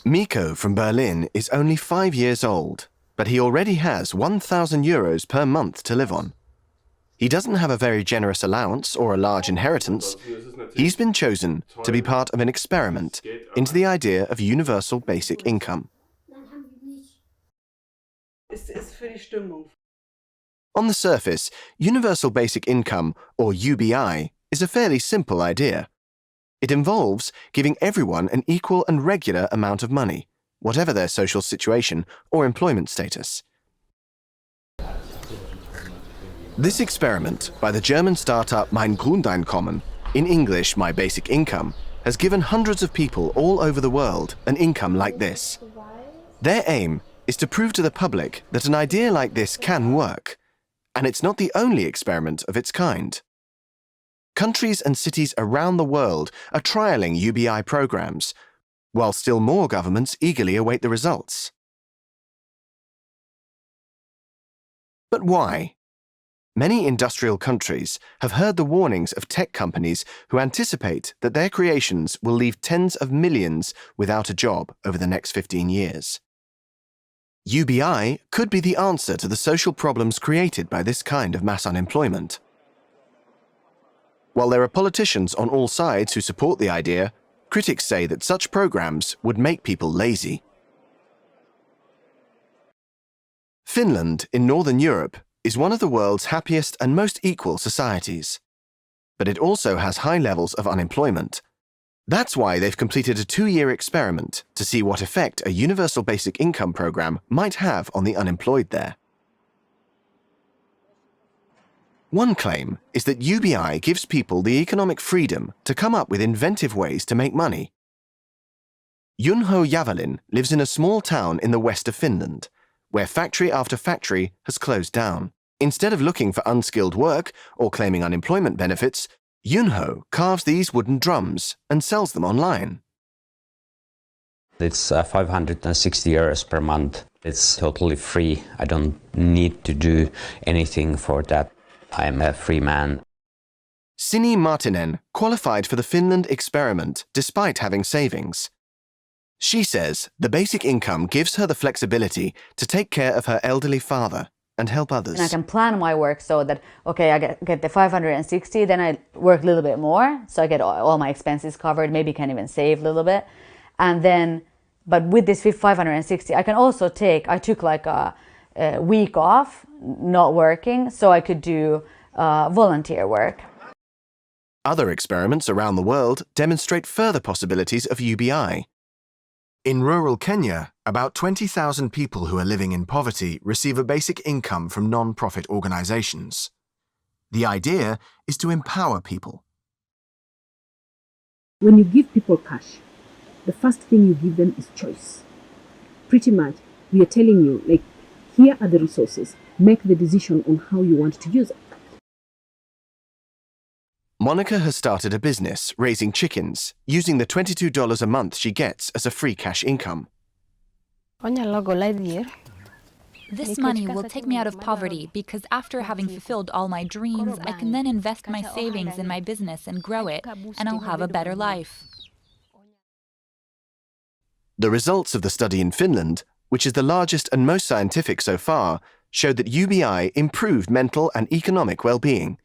Miko from Berlin is only 5 years old, but he already has €1,000 per month to live on. He doesn't have a very generous allowance or a large inheritance. He's been chosen to be part of an experiment into the idea of universal basic income. On the surface, universal basic income, or UBI, is a fairly simple idea. It involves giving everyone an equal and regular amount of money, whatever their social situation or employment status. This experiment by the German startup Mein Grundeinkommen, in English My Basic Income, has given hundreds of people all over the world an income like this. Their aim is to prove to the public that an idea like this can work, and it's not the only experiment of its kind. Countries and cities around the world are trialling UBI programs, while still more governments eagerly await the results. But why? Many industrial countries have heard the warnings of tech companies who anticipate that their creations will leave tens of millions without a job over the next 15 years. UBI could be the answer to the social problems created by this kind of mass unemployment. While there are politicians on all sides who support the idea, critics say that such programs would make people lazy. Finland, in Northern Europe, is one of the world's happiest and most equal societies. But it also has high levels of unemployment. That's why they've completed a 2-year experiment to see what effect a universal basic income program might have on the unemployed there. One claim is that UBI gives people the economic freedom to come up with inventive ways to make money. Junho Javelin lives in a small town in the west of Finland, where factory after factory has closed down. Instead of looking for unskilled work or claiming unemployment benefits, Junho carves these wooden drums and sells them online. It's €560 per month. It's totally free. I don't need to do anything for that. I'm a free man. Sini Martinen qualified for the Finland experiment despite having savings. She says the basic income gives her the flexibility to take care of her elderly father and help others. And I can plan my work so that, okay, I get the 560, then I work a little bit more, so I get all my expenses covered, maybe can even save a little bit. And then, but with this 560, I can also I took like a week off, not working, so I could do volunteer work. Other experiments around the world demonstrate further possibilities of UBI. In rural Kenya, about 20,000 people who are living in poverty receive a basic income from non-profit organizations. The idea is to empower people. When you give people cash, the first thing you give them is choice. Pretty much, we are telling you, like, here are the resources. Make the decision on how you want to use it. Monica has started a business raising chickens using the $22 a month she gets as a free cash income. This money will take me out of poverty because after having fulfilled all my dreams, I can then invest my savings in my business and grow it, and I'll have a better life. The results of the study in Finland, which is the largest and most scientific so far, showed that UBI improved mental and economic well-being.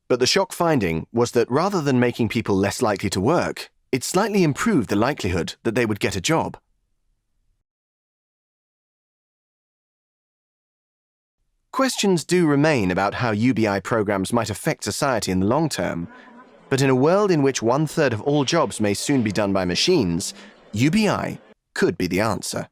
But the shock finding was that rather than making people less likely to work, it slightly improved the likelihood that they would get a job. Questions do remain about how UBI programs might affect society in the long term, but in a world in which 1/3 of all jobs may soon be done by machines, UBI could be the answer.